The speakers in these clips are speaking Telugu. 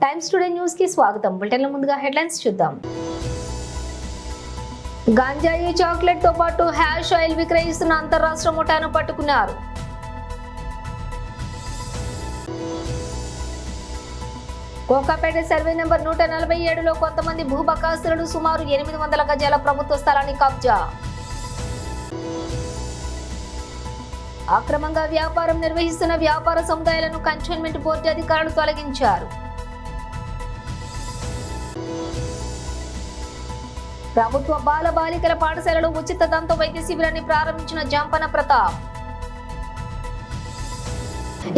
టైమ్స్ టుడే న్యూస్ కి స్వాగతం. బులెటిన్ల ముందుగా హెడ్లైన్స్ చూద్దాం. గంజాయి చాక్లెట్ తో పాటు హ్యాష్ ఆయిల్ విక్రయిస్తున్న అంతర్రాష్ట్ర ముఠాను పట్టుకున్నారు. కోకాపేట సర్వే నెంబర్ 147లో కొంతమంది భూబకాసురులు సుమారు 800 గజాల ప్రభుత్వ స్థలాన్ని కబ్జా. అక్రమంగా వ్యాపారం నిర్వహిస్తున్న వ్యాపార సముదాయాలను కంటోన్మెంట్ బోర్డు అధికారులు తొలగించారు. ప్రభుత్వ బాల బాలికల పాఠశాలలో ఉచిత దంత వైద్య శిబిరాన్ని ప్రారంభించిన జంపన ప్రతాప్.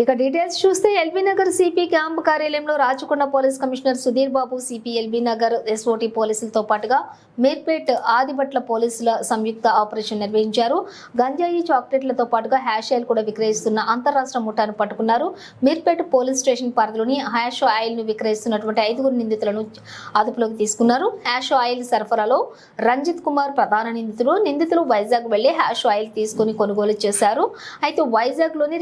ఇక డీటెయిల్స్ చూస్తే ఎల్బీ నగర్ సిపి క్యాంప్ కార్యాలయంలో Rachakonda police commissioner Sudheer Babu, CP LB Nagar SOT పోలీసులతో పాటుగా మీర్పేట్ ఆదిబట్ల పోలీసుల సంయుక్త ఆపరేషన్ నిర్వహించారు. గంజాయి చాక్లెట్లతో పాటుగా హ్యాష్ ఆయిల్ కూడా విక్రయిస్తున్న అంతర్రాష్ట్ర ముఠాను పట్టుకున్నారు. మీర్పేట్ పోలీస్ స్టేషన్ పరిధిలోని హ్యాష్ ఆయిల్ ను విక్రయిస్తున్నటువంటి 5 నిందితులను అదుపులోకి తీసుకున్నారు. హ్యాష్ ఆయిల్ సరఫరాలో రంజిత్ కుమార్ ప్రధాన నిందితులు వైజాగ్ వెళ్లి హ్యాష్ ఆయిల్ తీసుకుని కొనుగోలు చేశారు. అయితే వైజాగ్ లోని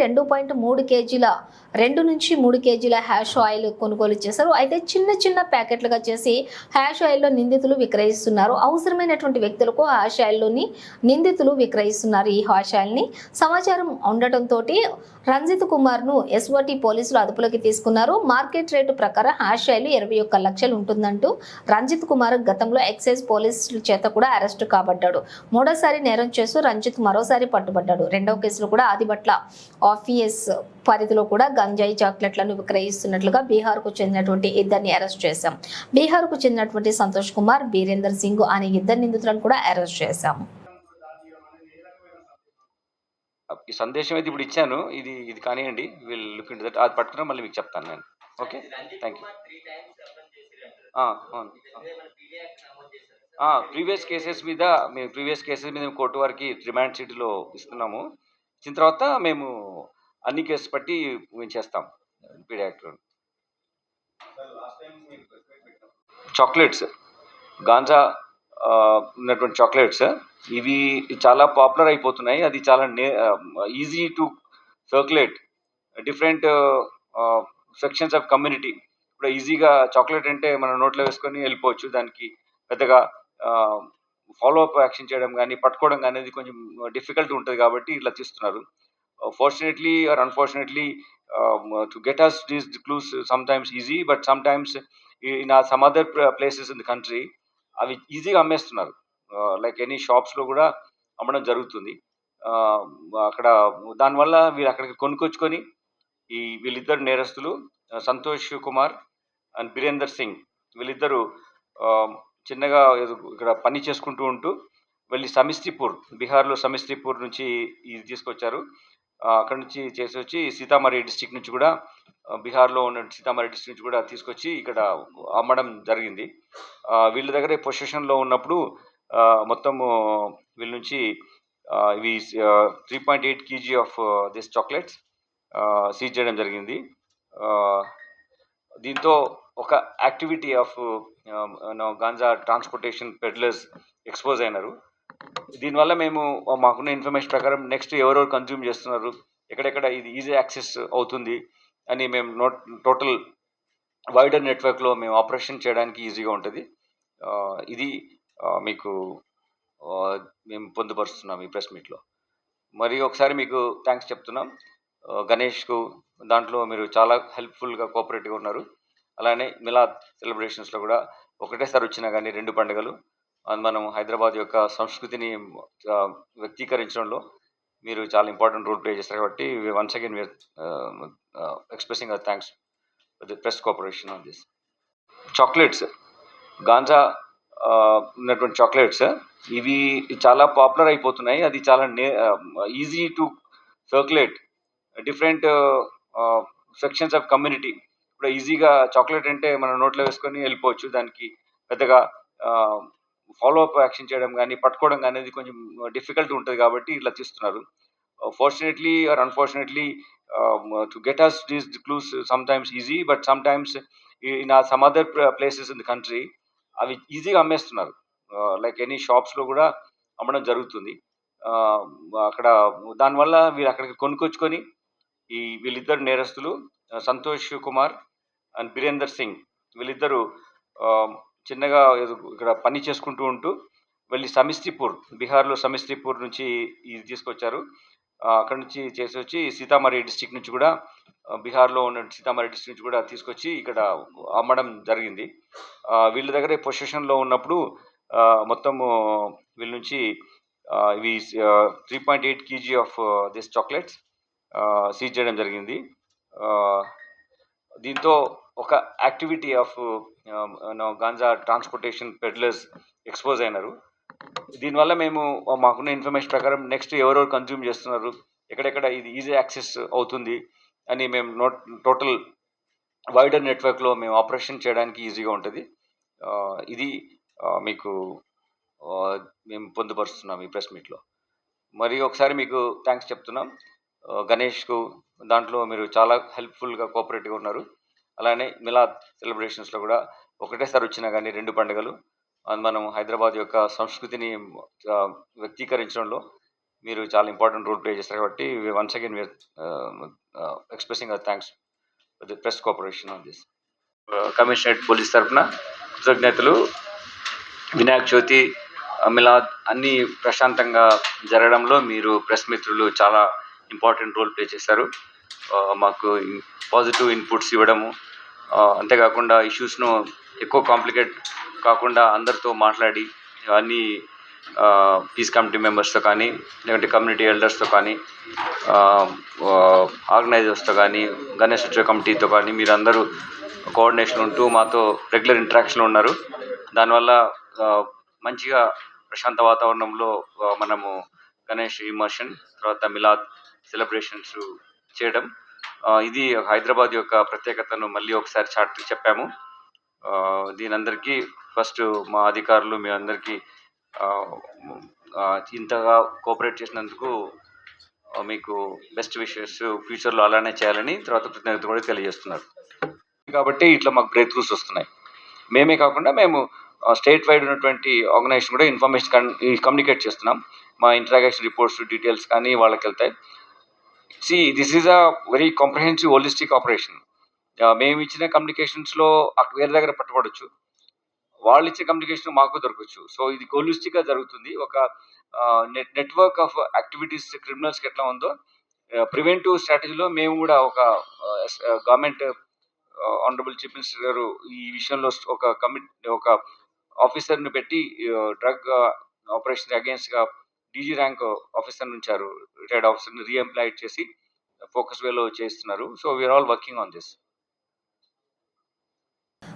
2 నుంచి 3 కేజీల హ్యాష్ ఆయిల్ కొనుగోలు చేశారు. అయితే చిన్న ప్యాకెట్లుగా చేసి హ్యాష్ ఆయిల్లో నిందితులు విక్రయిస్తున్నారు. అవసరమైనటువంటి వ్యక్తులకు హ్యాష్ ఆయిల్లోని నిందితులు విక్రయిస్తున్నారు. ఈ హ్యాష్ ఆయిల్ని సమాచారం ఉండటంతో రంజిత్ కుమార్ ను ఎస్ఓటి పోలీసులు అదుపులోకి తీసుకున్నారు. మార్కెట్ రేటు ప్రకారం హ్యాష్ ఆయిల్ 21 లక్షలు ఉంటుందంటూ రంజిత్ కుమార్ గతంలో ఎక్సైజ్ పోలీసుల చేత కూడా అరెస్టు కాబడ్డాడు. మూడోసారి నేరం చేస్తూ రంజిత్ మరోసారి పట్టుబడ్డాడు. రెండవ కేసులో కూడా ఆదిబట్ల ఆఫీస్ పరిధిలో కూడా గంజాయి చాక్లెట్లను విక్రయిస్తున్నట్లుగా బీహార్కు చెందినటువంటి 2 అరెస్ట్ చేశాం. బీహార్కు చెందినటువంటి సంతోష్ కుమార్, బీరేందర్ సింగ్ అనే 2 నిందితులను కూడా అరెస్ట్ చేశాం. ఈ సందేశం అయితే ఇప్పుడు ఇచ్చాను. ఇది కానివ్వండి, వీళ్ళు లుక్ ఇంటూ దట్. అది పట్టుకున్నా మళ్ళీ మీకు చెప్తాను నేను. Okay, thank you. Previous cases మీద మేము కోర్టు వారికి రిమాండ్ షీట్లో ఇస్తున్నాము. ఇచ్చిన తర్వాత మేము అన్ని కేసు బట్టి మేము చేస్తాం. పీడియాక్ట్ చాక్లెట్స్, గాంజా ఉన్నటువంటి చాక్లెట్స్ ఇవి చాలా పాపులర్ అయిపోతున్నాయి. అది చాలా easy to circulate different sections of community. ఇప్పుడు ఈజీగా చాక్లెట్ అంటే మనం నోట్లో వేసుకొని వెళ్ళిపోవచ్చు. దానికి పెద్దగా ఫాలో అప్ యాక్షన్ చేయడం కానీ పట్టుకోవడం కానీ అనేది కొంచెం డిఫికల్ట్ ఉంటుంది కాబట్టి ఇట్లా తీస్తున్నారు. Fortunately or unfortunately, to get us these clues sometimes easy, but sometimes in some other places in the country అవి ఈజీగా అమ్మేస్తున్నారు. లైక్ ఎనీ షాప్స్లో కూడా అమ్మడం జరుగుతుంది. అక్కడ దానివల్ల వీళ్ళు అక్కడికి కొనుక్కొచ్చుకొని వీళ్ళిద్దరు నేరస్తులు సంతోష్ కుమార్ అండ్ బీరేందర్ సింగ్ వీళ్ళిద్దరు చిన్నగా ఇక్కడ పని చేసుకుంటూ ఉంటూ వెళ్ళి సమీస్తిపూర్, బీహార్లో సమీస్తిపూర్ నుంచి ఇది తీసుకొచ్చారు. అక్కడ నుంచి చేసి వచ్చి సీతామఢీ డిస్టిక్ నుంచి కూడా, బీహార్లో ఉన్న సీతామఢీ డిస్టిక్ నుంచి కూడా తీసుకొచ్చి ఇక్కడ అమ్మడం జరిగింది. వీళ్ళ దగ్గర పొజిషన్లో ఉన్నప్పుడు మొత్తము వీళ్ళ నుంచి ఇవి 3.8 kg of this chocolates seize చేయడం జరిగింది. దీంతో ఒక activity of ganja transportation peddlers expose అయినారు. దీనివల్ల మేము మాకున్న ఇన్ఫర్మేషన్ ప్రకారం నెక్స్ట్ ఎవరెవరు కన్జ్యూమ్ చేస్తున్నారు, ఎక్కడెక్కడ ఇది ఈజీ యాక్సెస్ అవుతుంది అని మేము టోటల్ వైడర్ నెట్వర్క్లో మేము ఆపరేషన్ చేయడానికి ఈజీగా ఉంటుంది. ఇది మీకు మేము పొందుపరుస్తున్నాం ఈ ప్రెస్ మీట్లో. మరి ఒకసారి మీకు థ్యాంక్స్ చెప్తున్నాం. గణేష్కు దాంట్లో మీరు చాలా హెల్ప్ఫుల్గా కోఆపరేటివ్గా ఉన్నారు. అలానే మిలాద్ సెలబ్రేషన్స్లో కూడా ఒకటేసారి వచ్చినా కానీ 2 పండుగలు మనం హైదరాబాద్ యొక్క సంస్కృతిని వ్యక్తీకరించడంలో మీరు చాలా ఇంపార్టెంట్ రోల్ ప్లే చేస్తారు. కాబట్టి once again we are expressing our thanks for the press cooperation on this. Chocolates, ganja ఉన్నటువంటి చాక్లెట్స్ ఇవి చాలా పాపులర్ అయిపోతున్నాయి. అది చాలా easy to circulate different sections of community. ఇప్పుడు ఈజీగా చాక్లెట్ అంటే మనం నోట్లో వేసుకొని వెళ్ళిపోవచ్చు. దానికి పెద్దగా ఫాలో అప్ యాక్షన్ చేయడం కానీ పట్టుకోవడం కానీ అనేది కొంచెం డిఫికల్ట్ ఉంటుంది కాబట్టి ఇట్లా తీస్తున్నారు. Fortunately or unfortunately, to get us these clues sometimes easy, but sometimes in some other places in the country అవి ఈజీగా అమ్మేస్తున్నారు. లైక్ ఎనీ షాప్స్లో కూడా అమ్మడం జరుగుతుంది. అక్కడ దానివల్ల వీళ్ళు అక్కడికి కొనుక్కొచ్చుకొని వీళ్ళిద్దరు నేరస్తులు సంతోష్ కుమార్ అండ్ బీరేందర్ సింగ్ వీళ్ళిద్దరూ ఆ, చిన్నగా ఇక్కడ పని చేసుకుంటూ ఉంటూ వెళ్ళి సమీస్తిపూర్, బీహార్లో సమీస్తిపూర్ నుంచి ఇది తీసుకొచ్చారు. అక్కడ నుంచి చేసి వచ్చి సీతామఢీ డిస్టిక్ నుంచి కూడా బీహార్లో ఉన్న సీతామఢీ డిస్టిక్ నుంచి కూడా తీసుకొచ్చి ఇక్కడ అమ్మడం జరిగింది. వీళ్ళ దగ్గర పొజిషన్లో ఉన్నప్పుడు మొత్తము వీళ్ళ నుంచి ఇవి 3.8 kg of this chocolates seize చేయడం జరిగింది. దీంతో ఒక activity of ganja transportation peddlers expose అయినారు. దీనివల్ల మేము మాకున్న ఇన్ఫర్మేషన్ ప్రకారం నెక్స్ట్ ఎవరెవరు కన్జ్యూమ్ చేస్తున్నారు, ఎక్కడెక్కడ ఇది ఈజీ యాక్సెస్ అవుతుంది అని మేము టోటల్ వైడర్ నెట్వర్క్లో మేము ఆపరేషన్ చేయడానికి ఈజీగా ఉంటుంది. ఇది మీకు మేము పొందుపరుస్తున్నాం ఈ ప్రెస్ మీట్లో. మరి ఒకసారి మీకు థ్యాంక్స్ చెప్తున్నాం. గణేష్కు దాంట్లో మీరు చాలా హెల్ప్ఫుల్గా కోఆపరేటివ్గా ఉన్నారు. అలానే మిలాద్ సెలబ్రేషన్స్లో కూడా ఒకటేసారి వచ్చినా కానీ 2 పండుగలు మనం హైదరాబాద్ యొక్క సంస్కృతిని వ్యక్తీకరించడంలో మీరు చాలా ఇంపార్టెంట్ రోల్ ప్లే చేస్తారు. కాబట్టి once again we are expressing our thanks for the press cooperation on this. Commissionerate police తరఫున కృతజ్ఞతలు. వినాయక చవితి, మిలాద్ అన్నీ ప్రశాంతంగా జరగడంలో మీరు ప్రెస్ మిత్రులు చాలా ఇంపార్టెంట్ రోల్ ప్లే చేశారు. మాకు పాజిటివ్ ఇన్పుట్స్ ఇవ్వడము, అంతేకాకుండా ఇష్యూస్ను ఎక్కువ కాంప్లికేట్ కాకుండా అందరితో మాట్లాడి అన్ని పీస్ కమిటీ మెంబర్స్తో కానీ, లేదంటే కమ్యూనిటీ ఎల్డర్స్తో కానీ, ఆర్గనైజర్స్తో కానీ, గణేష్ ఉత్సవ కమిటీతో కానీ మీరందరూ కోఆర్డినేషన్ ఉంటూ మాతో రెగ్యులర్ ఇంటరాక్షన్లో ఉన్నారు. దానివల్ల మంచిగా ప్రశాంత వాతావరణంలో మనము గణేష్ ఇమర్షన్ తర్వాత మిలాద్ సెలబ్రేషన్స్ చేయడం, ఇది హైదరాబాద్ యొక్క ప్రత్యేకతను మళ్ళీ ఒకసారి చాటి చెప్పాము. దీని అందరికీ ఫస్ట్ మా అధికారులు మీ అందరికీ ఇంతగా కోఆపరేట్ చేసినందుకు మీకు బెస్ట్ విషెస్, ఫ్యూచర్లో అలానే చేయాలని తర్వాత కృతజ్ఞత కూడా తెలియజేస్తున్నారు. కాబట్టి ఇట్లా మాకు బ్రేక్ త్రూస్ వస్తున్నాయి. మేమే కాకుండా మేము స్టేట్ వైడ్ ఉన్నటువంటి ఆర్గనైజేషన్ కూడా ఇన్ఫర్మేషన్ కమ్యూనికేట్ చేస్తున్నాం. మా ఇంటరాక్షన్ రిపోర్ట్స్ డీటెయిల్స్ కానీ వాళ్ళకి వెళ్తాయి. This is a very comprehensive holistic operation. మేము ఇచ్చిన కమ్యూనికేషన్స్లో వేరే దగ్గర పట్టుబడవచ్చు, వాళ్ళు ఇచ్చే కమ్యూనికేషన్ మాకు దొరకవచ్చు. సో ఇది హోలిస్టిక్గా జరుగుతుంది. ఒక నెట్వర్క్ ఆఫ్ యాక్టివిటీస్ క్రిమినల్స్కి ఎట్లా ఉందో ప్రివెంటివ్ స్ట్రాటజీలో మేము కూడా ఒక గవర్నమెంట్ ఆనరబుల్ చీఫ్ మినిస్టర్ గారు ఈ విషయంలో ఒక ఆఫీసర్ని పెట్టి డ్రగ్ ఆపరేషన్ అగేన్స్ట్గా డీజీ ర్యాంక్ ఆఫీసర్ ఉంచారు. రిటైర్డ్ ఆఫీసర్ని రీఎంప్లాయిడ్ చేసి ఫోకస్ వేలో చేస్తున్నారు. So we are all working on this.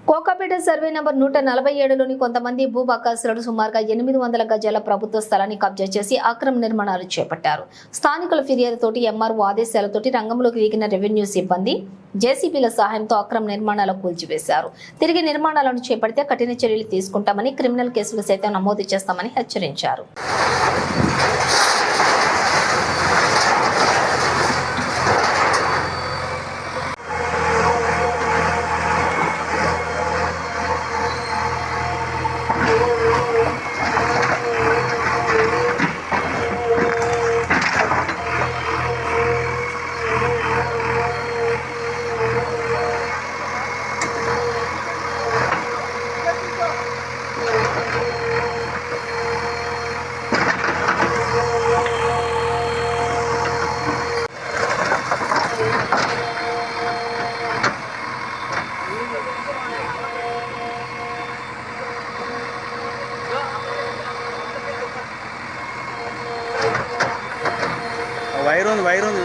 Kokapet survey number 147లోని కొంతమంది భూబకాసులు సుమారుగా 800 గజాల ప్రభుత్వ స్థలాన్ని కబ్జా చేసి అక్రమ నిర్మాణాలు చేపట్టారు. స్థానికుల ఫిర్యాదుతోటి ఎంఆర్ఓ ఆదేశాలతోటి రంగంలోకి దిగిన రెవెన్యూ సిబ్బంది జేసీబీల సహాయంతో అక్రమ నిర్మాణాలు కూల్చివేశారు. తిరిగి నిర్మాణాలను చేపడితే కఠిన చర్యలు తీసుకుంటామని, క్రిమినల్ కేసులు సైతం నమోదు చేస్తామని హెచ్చరించారు. వైర్ ఉంది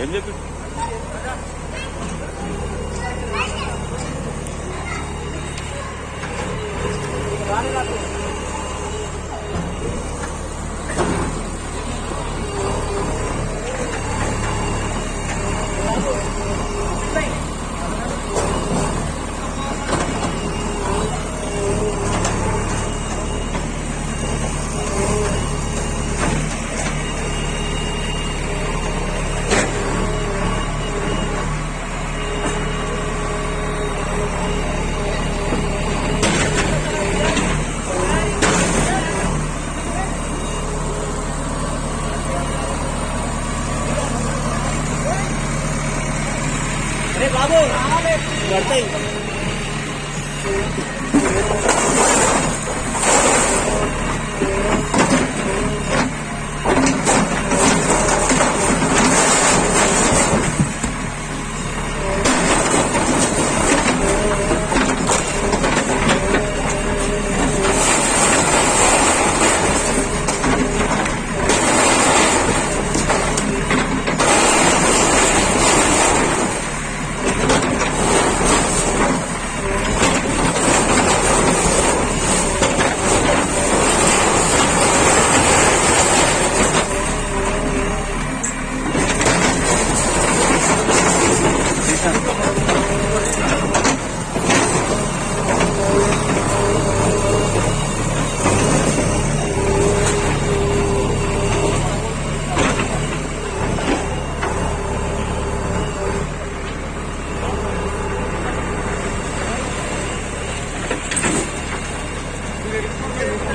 ఏం చెప్పి బాబు పడతాయి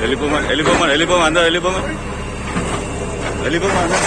వెళ్ళిపోమా అందరూ వెళ్ళిపోమా అందరూ.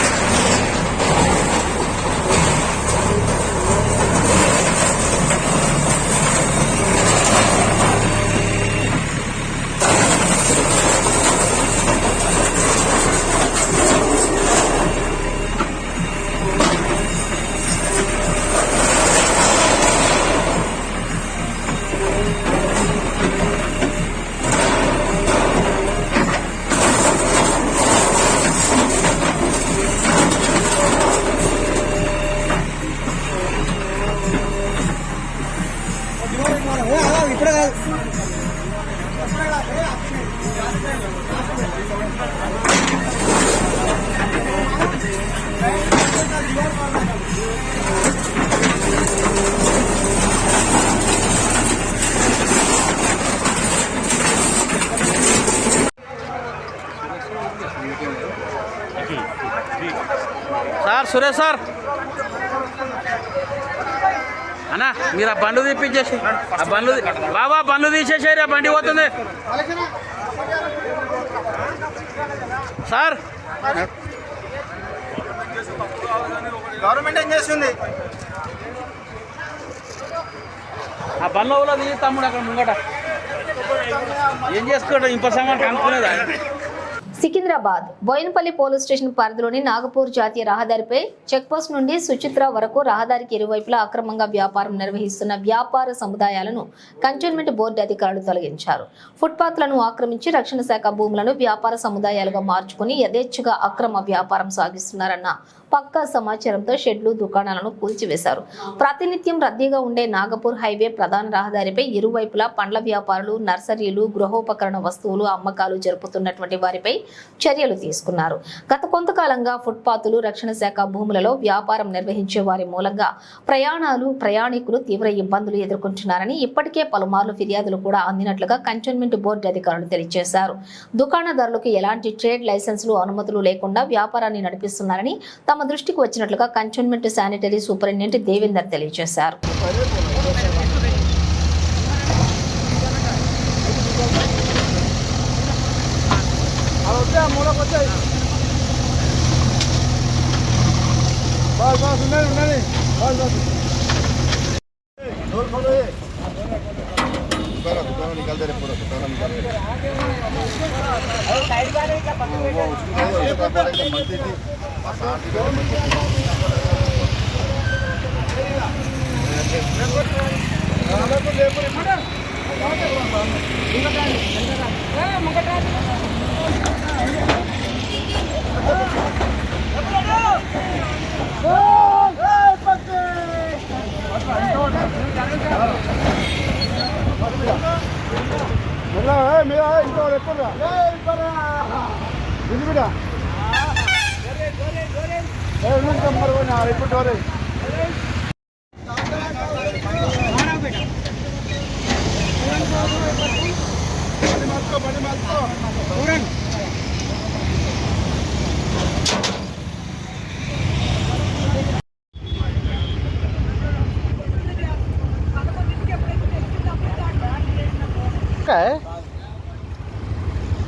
సార్ సురేష్ సార్ అన్నా మీరు ఆ బండ్లు తీపించేసి ఆ బండ్లు బాబా బండ్లు తీసేసారు ఆ బండి పోతుంది సార్ గవర్నమెంట్ ఏం చేస్తుంది? ఆ బండ్లో తీసి తమ్ముడు అక్కడ ముంగట ఏం చేసుకోవడం ఇంప సామాన్ కనుక్కునేదా సికింద్రాబాద్ బోయినపల్లి పోలీస్ స్టేషన్ పరిధిలోని నాగపూర్ జాతీయ రహదారిపై చెక్పోస్ట్ నుండి సుచిత్ర వరకు రహదారికి ఇరువైపులా అక్రమంగా వ్యాపారం నిర్వహిస్తున్న వ్యాపార సముదాయాలను కంటోన్మెంట్ బోర్డు అధికారులు తొలగించారు. ఫుట్పాత్లను ఆక్రమించి రక్షణ శాఖ భూములను వ్యాపార సముదాయాలుగా మార్చుకుని యథేచ్ఛగా అక్రమ వ్యాపారం సాగిస్తున్నారన్న పక్కా సమాచారంతో షెడ్లు దుకాణాలను కూల్చివేశారు. ప్రాతినిధ్యం రద్దీగా ఉండే నాగపూర్ హైవే ప్రధాన రహదారిపై ఇరువైపులా పండ్ల వ్యాపారులు, నర్సరీలు, గృహోపకరణ వస్తువులు అమ్మకాలు జరుపుతున్నటువంటి వారిపై చర్యలు తీసుకున్నారు. గత కొంతకాలంగా ఫుట్పాత్లు, రక్షణ శాఖ భూములలో వ్యాపారం నిర్వహించే వారి మూలంగా ప్రయాణికులు తీవ్ర ఇబ్బందులు ఎదుర్కొంటున్నారని ఇప్పటికే పలుమార్లు ఫిర్యాదులు కూడా అందినట్లుగా కంటోన్మెంట్ బోర్డు అధికారులు తెలియజేశారు. దుకాణదారులకు ఎలాంటి ట్రేడ్ లైసెన్సులు, అనుమతులు లేకుండా వ్యాపారాన్ని నడిపిస్తున్నారని తమ దృష్టికి వచ్చినట్లుగా కంటోన్మెంట్ శానిటరీ సూపరింటెండెంట్ దేవేందర్ తెలియజేశారు.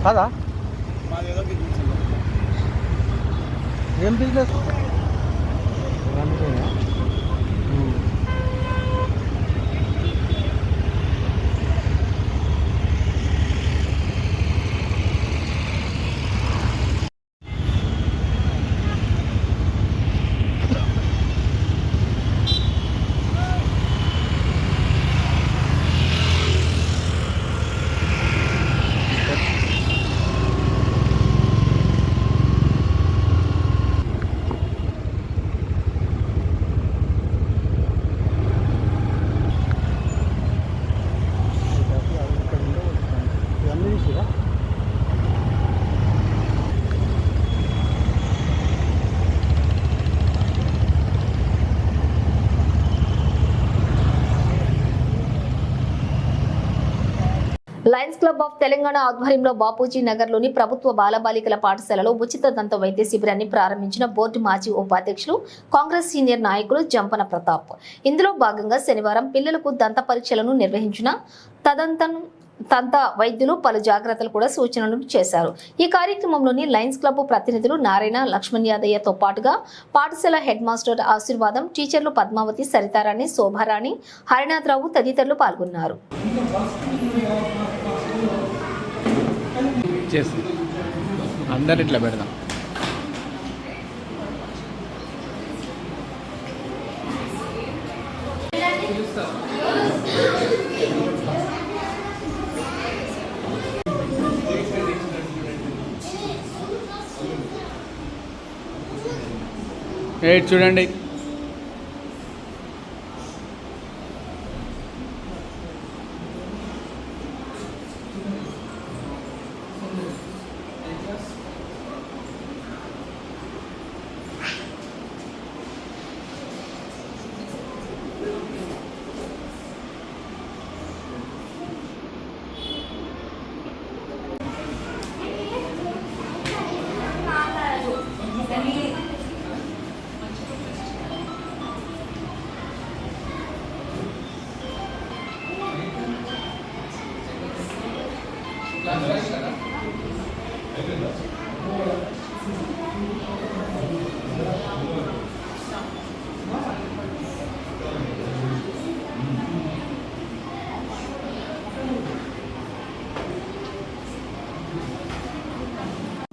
కాదా ఏం business Lions club of Telangana ఆధ్వర్యంలో బాపూజీ నగర్లోని ప్రభుత్వ బాలబాలికల పాఠశాలలో ఉచిత దంత వైద్య శిబిరాన్ని ప్రారంభించిన బోర్డు మాజీ ఉపాధ్యక్షులు, కాంగ్రెస్ సీనియర్ నాయకులు జంపన ప్రతాప్. ఇందులో భాగంగా శనివారం పిల్లలకు దంత పరీక్షలను నిర్వహించిన దంత వైద్యులు పలు జాగ్రత్తలు కూడా సూచనలు చేశారు. ఈ కార్యక్రమంలోని లయన్స్ క్లబ్ ప్రతినిధులు నారాయణ, లక్ష్మణ్ యాదయ్యతో పాటుగా పాఠశాల హెడ్ మాస్టర్ ఆశీర్వాదం, టీచర్లు పద్మావతి, సరితారాణి, శోభారాణి, హరినాథరావు తదితరులు పాల్గొన్నారు. అందరు ఇట్లా పెడదాం. చూడండి,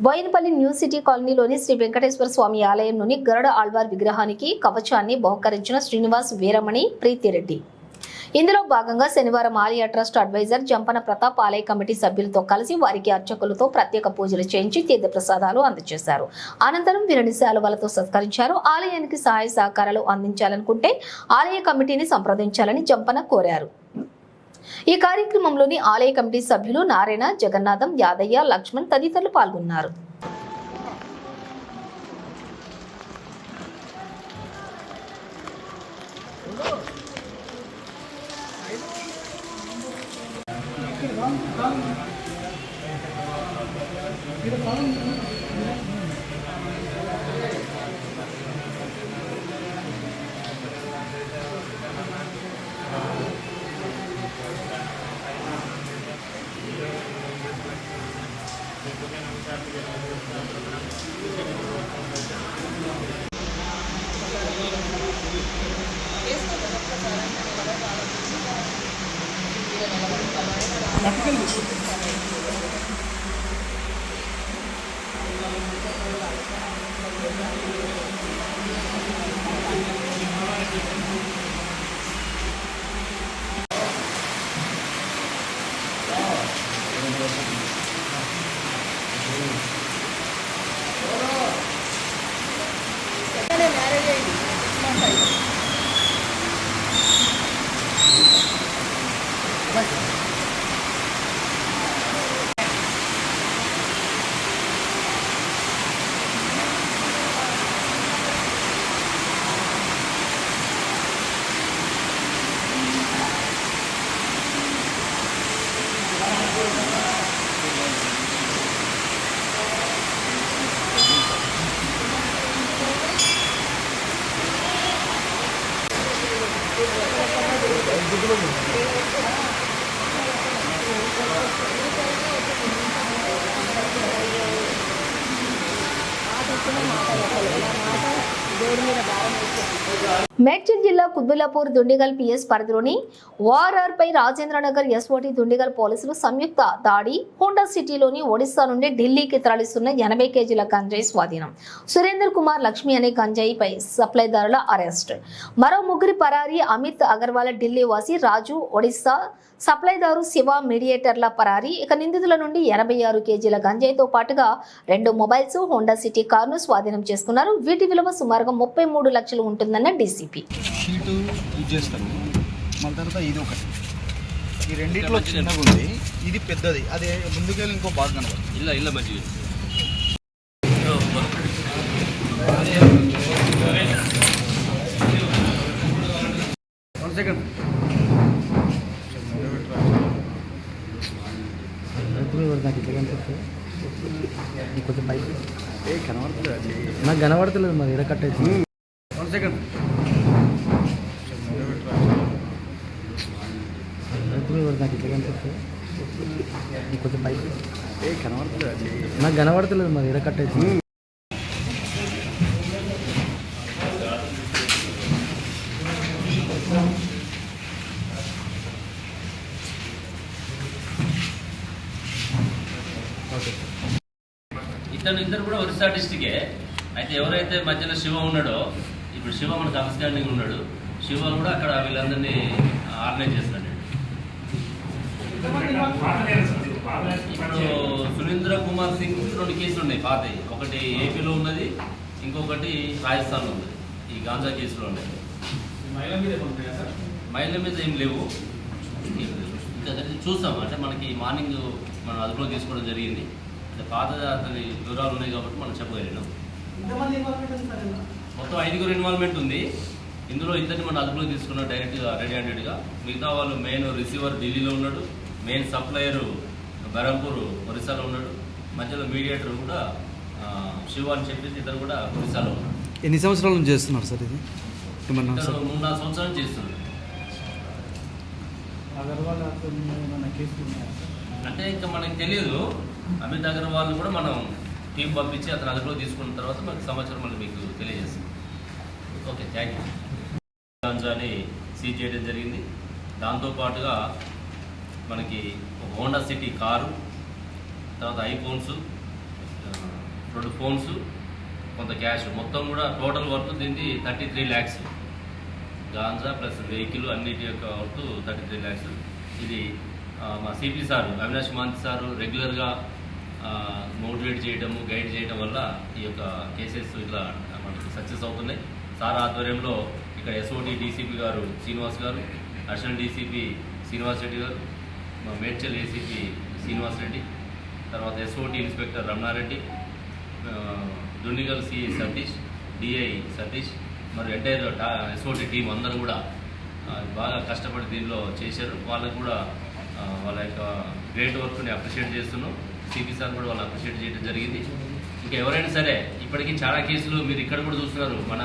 బోయినపల్లి న్యూ సిటీ కాలనీలోని శ్రీ వెంకటేశ్వర స్వామి ఆలయంలోని గరుడ ఆళ్వార్ విగ్రహానికి కవచాన్ని బహుకరించిన శ్రీనివాస్, వీరమణి, ప్రీతిరెడ్డి. ఇందులో భాగంగా శనివారం ఆలయ ట్రస్ట్ అడ్వైజర్ జంపన ప్రతాప్ ఆలయ కమిటీ సభ్యులతో కలిసి వారికి అర్చకులతో ప్రత్యేక పూజలు చేయించి తీర్థప్రసాదాలు అందజేశారు. అనంతరం వీరిని శాలువలతో సత్కరించారు. ఆలయానికి సహాయ సహకారాలు అందించాలనుకుంటే ఆలయ కమిటీని సంప్రదించాలని జంపన కోరారు. ఈ కార్యక్రమంలోని ఆలయ కమిటీ సభ్యులు నారాయణ, జగన్నాథం, యాదయ్య, లక్ష్మణ్ తదితరులు పాల్గొన్నారు. మేడ్చల్ జిల్లా కుత్బుల్లాపూర్ దుండిగల్ పిఎస్ పరిధిలోని ఓఆర్ఆర్ పై రాజేంద్రనగర్ ఎస్ఓటి దుండిగల్ పోలీసులు సంయుక్త దాడి. హోండా సిటీలోని ఒడిశా నుండి ఢిల్లీకి తరలిస్తున్న 80 కేజీల గంజాయి స్వాధీనం. సురేందర్ కుమార్, లక్ష్మి అనే గంజాయిపై సప్లైదారుల అరెస్ట్. మరో ముగ్గురి పరారీ. అమిత్ అగర్వాల్ ఢిల్లీ వాసి, రాజు ఒడిశా సప్లైదారు, శివ మీడియేటర్ల పరారీ. ఇక నిందితుల నుండి 86 కేజీల గంజాయితో పాటుగా 2 మొబైల్స్, హోండా సిటీ కారును స్వాధీనం చేసుకున్నారు. వీటి విలువ సుమారుగా 33 లక్షలు ఉంటుందన్న డీసీపీ. షీటు యూజ్ చేస్తాను, మళ్ళీ తర్వాత ఇది ఒకటి, ఈ రెండిట్లో చిన్నగా ఉంది, ఇది పెద్దది, అదే ముందుకెళ్ళి ఇంకో బాగా కనబడుతుంది. ಇಲ್ಲ ಇಲ್ಲ ಮಂಜು నాకు కనబడతలేదు మరి ఎక్కడ కట్టేసి. నాకు ఇట్లా కనిపిస్తుంది. కొంచెం పైకి కనబడతలేదు. నాకు కనబడతలేదు మరి ఎక్కడ కట్ అవుతుంది. ఇద్దరు కూడా ఒరిస్సా డిస్టికే. అయితే ఎవరైతే మధ్యలో శివ ఉన్నాడో, ఇప్పుడు శివ మనకు అండర్స్టాండింగ్ ఉన్నాడు, శివ కూడా అక్కడ వీళ్ళందరినీ ఆర్గనైజ్ చేస్తాడు. ఇప్పుడు సురేంద్ర కుమార్ సింగ్ 2 కేసులు ఉన్నాయి పాతవి. ఒకటి ఏపీలో ఉన్నది, ఇంకొకటి రాజస్థాన్లో ఉన్నది. ఈ గాంజా కేసులో ఉన్నాయి. మహిళల మీద ఏం లేవు. ఇంకా చూస్తాం, అంటే మనకి మార్నింగ్ మనం అదుపులో తీసుకోవడం జరిగింది. పాత అతని వివరాలు ఉన్నాయి కాబట్టి మనం చెప్పగలిగినాం. మొత్తం 5 ఇన్వాల్వ్మెంట్ ఉంది. ఇందులో ఇద్దరిని మనం అదుపులో తీసుకున్నాం డైరెక్ట్గా, రెడీ హ్యాండెడ్గా. మిగతా వాళ్ళు మెయిన్ రిసీవర్ ఢిల్లీలో ఉన్నాడు, మెయిన్ సప్లయర్ బెరంపూర్ ఒరిస్సాలో ఉన్నాడు, మధ్యలో మీడియేటర్ కూడా శివ అని చెప్పేసి ఇద్దరు కూడా ఒరిస్సాలో ఉన్నాడు. ఎన్ని సంవత్సరాల నుంచి చేస్తున్నారు సార్ ఇది? 3-4 సంవత్సరాలు చేస్తున్నారు. అంటే ఇంకా మనకి తెలియదు. అమిత్ అగర్వాల్ కూడా మనం టీం పంపించి అతను అదుపులో తీసుకున్న తర్వాత మనకి సమాచారం మళ్ళీ మీకు తెలియజేస్తాం. Okay, thank you. గాంజాని సీజ్ చేయడం జరిగింది. దాంతోపాటుగా మనకి ఒక హోండా సిటీ కారు, తర్వాత ఐఫోన్స్, 2 ఫోన్స్, కొంత క్యాష్, మొత్తం కూడా టోటల్ వర్త్ దీన్ని 33 lakhs. గాంజా ప్లస్ వెహికల్ అన్నిటి యొక్క వర్త్ 33 lakhs. ఇది మా సిపి సారు అవినాష్ మాంతి సారు రెగ్యులర్గా మోటివేట్ చేయడము, గైడ్ చేయడం వల్ల ఈ యొక్క కేసెస్ ఇట్లా మనకి సక్సెస్ అవుతున్నాయి. సార్ ఆధ్వర్యంలో ఇక్కడ ఎస్ఓటి డీసీపీ గారు శ్రీనివాస్ గారు, అడిషనల్ డీసీపీ శ్రీనివాస్ రెడ్డి గారు, మా మేడ్చల్ ఏసీపీ శ్రీనివాస్ రెడ్డి, తర్వాత SOT inspector Ramana Reddy, Dundigal CI Satish, DI Satish, మరి ఎంటైర్ ఎస్ఓటి టీం అందరూ కూడా బాగా కష్టపడి దీనిలో చేశారు. వాళ్ళకు కూడా వాళ్ళ యొక్క గ్రేట్ వర్క్ని అప్రిషియేట్ చేస్తున్నాం. సిపి సార్ కూడా వాళ్ళు అప్రిషియేట్ చేయడం జరిగింది. ఇంకా ఎవరైనా సరే ఇప్పటికీ చాలా కేసులు మీరు ఇక్కడ కూడా చూస్తున్నారు. మన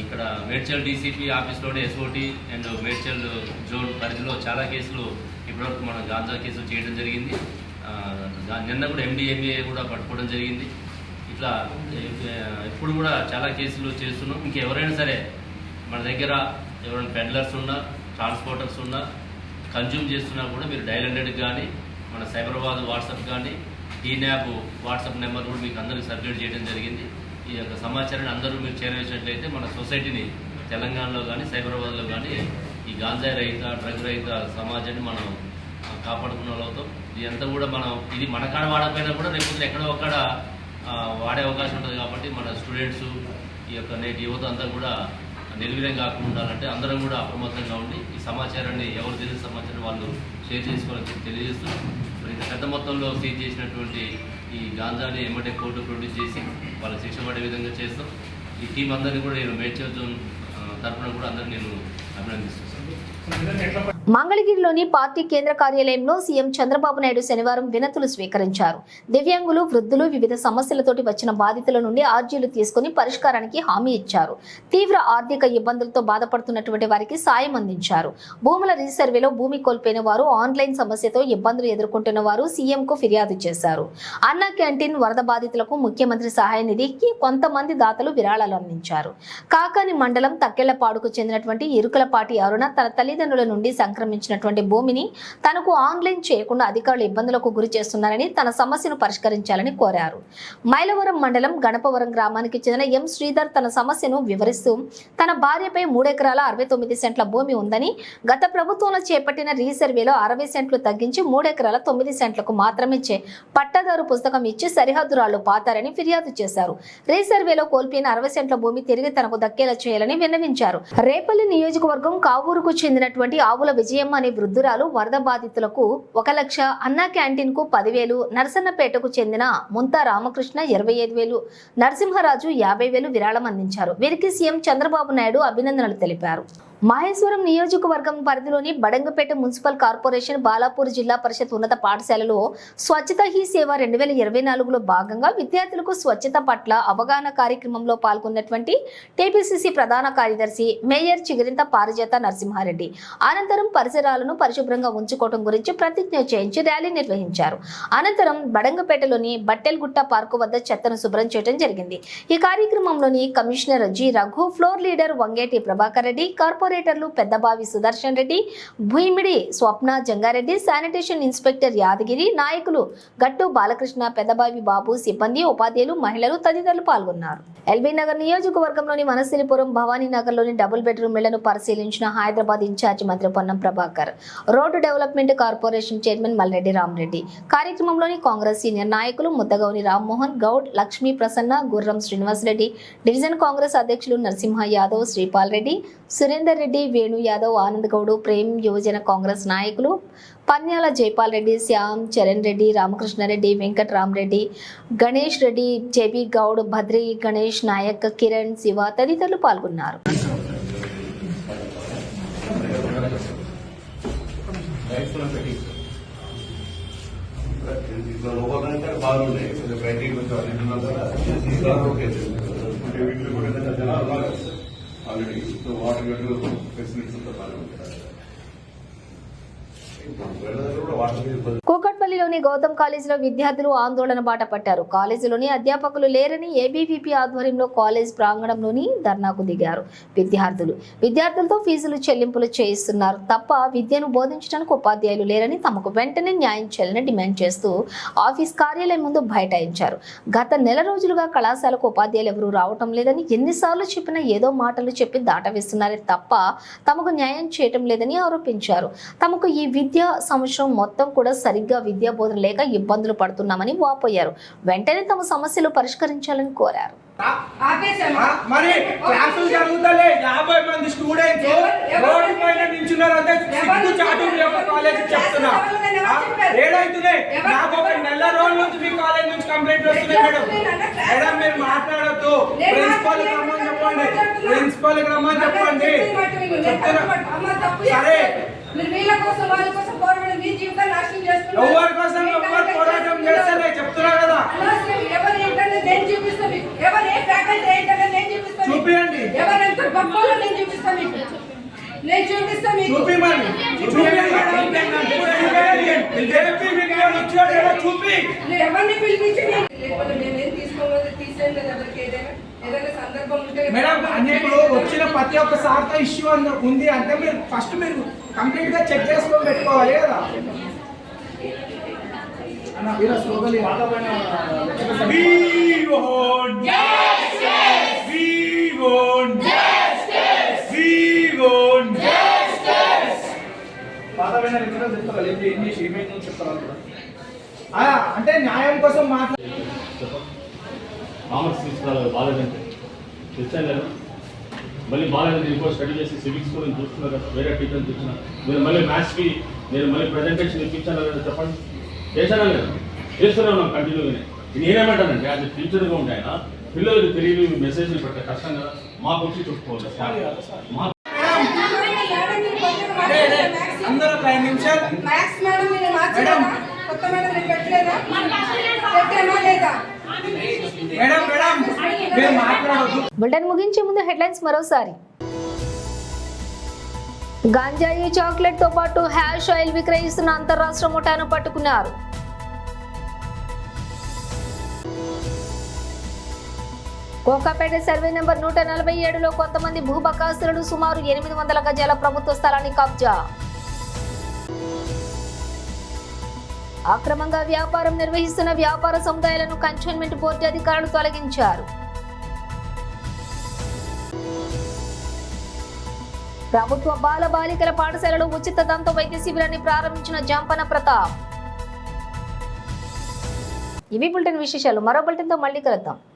ఇక్కడ మేడ్చల్ డీసీపీ ఆఫీస్లోనే ఎస్ఓటి అండ్ మేడ్చల్ జోన్ పరిధిలో చాలా కేసులు ఇప్పటివరకు మనం గాంజా కేసులు చేయడం జరిగింది. నిన్న కూడా MDMA కూడా పట్టుకోవడం జరిగింది. ఇట్లా ఇప్పుడు కూడా చాలా కేసులు చేస్తున్నాం. ఇంకా ఎవరైనా సరే మన దగ్గర ఎవరైనా పెడ్లర్స్ ఉన్నా, ట్రాన్స్పోర్టర్స్ ఉన్నా, కన్జ్యూమ్ చేస్తున్నా కూడా మీరు డైల్ 100 కానీ, మన సైబరాబాద్ వాట్సాప్ కానీ, టీన్యాప్ వాట్సాప్ నెంబర్ కూడా మీకు అందరికీ సర్క్యులేట్ చేయడం జరిగింది. ఈ యొక్క సమాచారాన్ని అందరూ మీరు చేరవేసినట్లయితే మన సొసైటీని తెలంగాణలో కానీ సైబరాబాద్లో కానీ ఈ గాంజా రహిత, డ్రగ్ రహిత సమాజాన్ని మనం కాపాడుకున్న వాళ్ళు అవుతాం. ఇదంతా కూడా మనం ఇది మన కాడ వాడకపోయినా కూడా రేపు ఎక్కడో ఒక్కడ వాడే అవకాశం ఉంటుంది. కాబట్టి మన స్టూడెంట్స్, ఈ యొక్క నేటి యువత అంతా కూడా నిర్వీర్యం కాకుండా ఉండాలంటే అందరం కూడా అప్రమత్తంగా ఉండి ఈ సమాచారాన్ని ఎవరు తెలిసిన సమాచారం వాళ్ళు షేర్ చేసుకోవాలని తెలియజేస్తూ, మరి ఇంత పెద్ద మొత్తంలో సీజ్ చేసినటువంటి ఈ గాంజాని ఎమ్మటే కోర్టు ప్రొడ్యూస్ చేసి వాళ్ళకి శిక్ష పడే విధంగా చేస్తాం. ఈ టీం అందరినీ కూడా నేను మేడ్చల్ జోన్ తరఫున కూడా అందరినీ నేను అభినందిస్తున్నాను. మంగళగిరిలోని పార్టీ కేంద్ర కార్యాలయంలో సీఎం చంద్రబాబు నాయుడు శనివారం వినతులు స్వీకరించారు. దివ్యాంగులు, వృద్ధులు వివిధ సమస్యలతోటి వచ్చిన బాధితుల నుండి ఆర్జీలు తీసుకుని పరిష్కారానికి హామీ ఇచ్చారు. తీవ్ర ఆర్థిక ఇబ్బందులతో బాధపడుతున్నటువంటి వారికి సాయం అందించారు. భూముల రీసర్వేలో భూమి కోల్పోయిన వారు, ఆన్లైన్ సమస్యతో ఇబ్బందులు ఎదుర్కొంటున్న వారు సీఎంకు ఫిర్యాదు చేశారు. అన్నా క్యాంటీన్ వరద బాధితులకు ముఖ్యమంత్రి సహాయ నిధికి కొంతమంది దాతలు విరాళాలు అందించారు. కాకాని మండలం తక్కెళ్లపాడుకు చెందినటువంటి ఇరుకలపాటి అరుణ తన తల్లిదండ్రుల నుండి సంక్రమించినటువంటి భూమిని తనకు ఆన్లైన్ చేయకుండా అధికారులు ఇబ్బందులకు గురి చేస్తున్నారని, తన సమస్యను పరిష్కరించాలని కోరారు. మైలవరం మండలం గణపవరం గ్రామానికి చెందిన ఎం శ్రీధర్ తన సమస్యను వివరిస్తూ తన భార్యపై 3 ఎకరాల 69 సెంట్ల భూమి ఉందని, గత ప్రభుత్వంలో చేపట్టిన రీసర్వేలో 60 సెంట్లు తగ్గించి 3 ఎకరాల 9 సెంట్లకు మాత్రమే పట్టాదారు పుస్తకం ఇచ్చి సరిహద్దురాళ్లు పాతారని ఫిర్యాదు చేశారు. రీసర్వేలో కోల్పోయిన 60 సెంట్ల భూమి తిరిగి తనకు దక్కేలా చేయాలని విన్నవించారు. రేపల్లి నియోజకవర్గం కావూరుకు చెందినటువంటి ఆవుల విజయమ్మ అనే వృద్ధురాలు వరద బాధితులకు 1 లక్ష, అన్నా క్యాంటీన్ కు 10,000, నరసన్నపేటకు చెందిన ముంతా రామకృష్ణ 25,000, నరసింహరాజు 50,000 విరాళం అందించారు. వీరికి సీఎం చంద్రబాబు నాయుడు అభినందనలు తెలిపారు. మహేశ్వరం నియోజకవర్గం పరిధిలోని బడంగపేట మున్సిపల్ కార్పొరేషన్ బాలాపూర్ జిల్లా పరిషత్ ఉన్నత పాఠశాలలో స్వచ్ఛత హీ సేవ 2024లో భాగంగా విద్యార్థులకు స్వచ్ఛత పట్ల అవగాహన కార్యక్రమంలో పాల్గొన్నటువంటి టీపీసీసీ ప్రధాన కార్యదర్శి మేయర్ చిగిరింత పారిజాత నరసింహారెడ్డి అనంతరం పరిసరాలను పరిశుభ్రంగా ఉంచుకోవడం గురించి ప్రతిజ్ఞ చేయించి ర్యాలీ నిర్వహించారు. అనంతరం బడంగపేటలోని బట్టెల్గుట్ట పార్కు వద్ద చెత్తను శుభ్రం చేయడం జరిగింది. ఈ కార్యక్రమంలోని commissioner G Raghu, floor leader Vangeti Prabhakar Reddy, కార్పొరేటర్లు పెద్దబావి సుదర్శన్ రెడ్డి, భూమిడి స్వప్న జంగారెడ్డి, శానిటేషన్ ఇన్స్పెక్టర్ యాదగిరి, నాయకులు గట్టు బాలకృష్ణ, పెద్దబావి బాబు, సిబ్బంది, ఉపాధ్యాయులు, మహిళలు తదితరులు పాల్గొన్నారు. ఎల్బీ నగర్ నియోజకవర్గంలోని మనసిలిపురం, భవానీ నగర్లోని డబుల్ బెడ్రూమ్ ఇళ్లను పరిశీలించిన హైదరాబాద్ ఇన్ఛార్జి మంత్రి Ponnam Prabhakar, road development corporation chairman Malreddy Ramareddy, కార్యక్రమంలోని కాంగ్రెస్ సీనియర్ నాయకులు ముద్దగౌని రామ్మోహన్ గౌడ్, లక్ష్మీ ప్రసన్న, గుర్రం శ్రీనివాసరెడ్డి, డివిజన్ కాంగ్రెస్ అధ్యక్షులు నరసింహ యాదవ్, శ్రీపాల్ రెడ్డి, సురేందర్ రెడ్డి, వేణు యాదవ్, ఆనంద్ గౌడ్, ప్రేమ్ యువజన కాంగ్రెస్ నాయకులు పన్యాల జైపాల్ రెడ్డి, శ్యామ్ చరణ్ రెడ్డి, రామకృష్ణారెడ్డి, వెంకట్ రామరెడ్డి, గణేష్ రెడ్డి, జేబీ గౌడ్, భద్రి, గణేష్ నాయక్, కిరణ్, శివ తదితరులు పాల్గొన్నారు. కూకట్పల్లిలోని గౌతమ్ కాలేజీలో విద్యార్థులు ఆందోళన బాట పట్టారు. కాలేజీలోని అధ్యాపకులు లేరని ఏబీవీపీ ఆధ్వర్యంలో కాలేజ్ ప్రాంగణంలోని ధర్నాకు దిగారు. విద్యార్థులతో ఫీజులు చెల్లింపులు చేయిస్తున్నారు తప్ప విద్యను బోధించడానికి ఉపాధ్యాయులు లేరని, తమకు వెంటనే న్యాయం చేయాలని డిమాండ్ చేస్తూ ఆఫీస్ కార్యాలయం ముందు బైఠాయించారు. గత నెల రోజులుగా కళాశాలకు ఉపాధ్యాయులు ఎవరూ రావటం లేదని, ఎన్నిసార్లు చెప్పినా ఏదో మాటలు చెప్పి దాటవేస్తున్నారే తప్ప తమకు న్యాయం చేయటం లేదని ఆరోపించారు. తమకు ఈ విద్యా సంవత్సరం మొత్తం కూడా సరిగ్గా విద్యా బోధన లేక ఇబ్బందులు పడుతున్నామని వాపోయారు. వెంటనే తమ సమస్యలు పరిష్కరించాలని కోరారు. మరి క్లాసులు జరుగుతలే 50 మంది స్టూడెంట్స్ రోడ్డు పైన నిల్చున్నారంటే సిగ్గు చాటు కాలేజ్ చెప్తున్నా. ఏడైతున్నాయి నాకు ఒక నెల రోజుల నుంచి మీ కాలేజ్ నుంచి కంప్లైంట్ వస్తున్నాయి. మేడం మీరు మాట్లాడద్దు, ప్రిన్సిపల్ రమ్మని చెప్పండి, ప్రిన్సిపల్ రమ్మని చెప్పండి. సరే ఎవరి కోసం ఎవరు పోరాటం చేస్తే చెప్తున్నా కదా, చూపియండి, మేడం. అన్నిప్పుడు వచ్చిన ప్రతి ఒక్క సార్తో ఇష్యూ ఉంది అంటే మీరు ఫస్ట్ మీరు కంప్లీట్ గా చెక్ చేసుకొని పెట్టుకోవాలి కదా. అంటే న్యాయం కోసం కామర్స్ తీసుకురాలి బాగాలేదంటే తెచ్చాను కదా, మళ్ళీ బాగాలేదంటే ఇంకో స్టడీ చేసి సివిక్స్ కూడా చూస్తున్నారు కదా, వేరే టీచర్ని చూస్తున్నా. మీరు మళ్ళీ మ్యాథ్స్కి నేను మళ్ళీ ప్రజెంటేషన్ ఇప్పించాను కదా, చెప్పండి. చేశానా లేదా? చేస్తూనే ఉన్నాం కంటిన్యూగానే. నేనేమంటానంటే అది టీచర్గా ఉంటే ఆయన పిల్లలకు తెలియని మెసేజ్లు పెట్టే కష్టం కదా, మాకు వచ్చి చెప్పుకోవాలి. అందరూ 5 నిమిషాలు బులెటిన్ ముగించే ముందు హెడ్లైన్స్ మరోసారి. గాంజాయి, చాక్లెట్ తో పాటు హ్యాష్ ఆయిల్ విక్రయిస్తున్న అంతర్రాష్ట్ర ముఠాను పట్టుకున్నారు. కోకాపేట సర్వే నెంబర్ 147లో కొంతమంది భూబకాసురులు సుమారు 800 గజాల ప్రభుత్వ స్థలాన్ని కబ్జా. అక్రమంగా వ్యాపారం నిర్వహిస్తున్న వ్యాపార సముదాయాలను కంటోన్మెంట్ బోర్డు అధికారులు తొలగించారు. ప్రభుత్వ బాల బాలికల పాఠశాలలో ఉచిత దంత వైద్య శిబిరాన్ని ప్రారంభించిన జాంపన ప్రతాప్. ఇవి బులెటిన్ విశేషాలు. మరో బులెటిన్తో మళ్ళీ కలుద్దాం.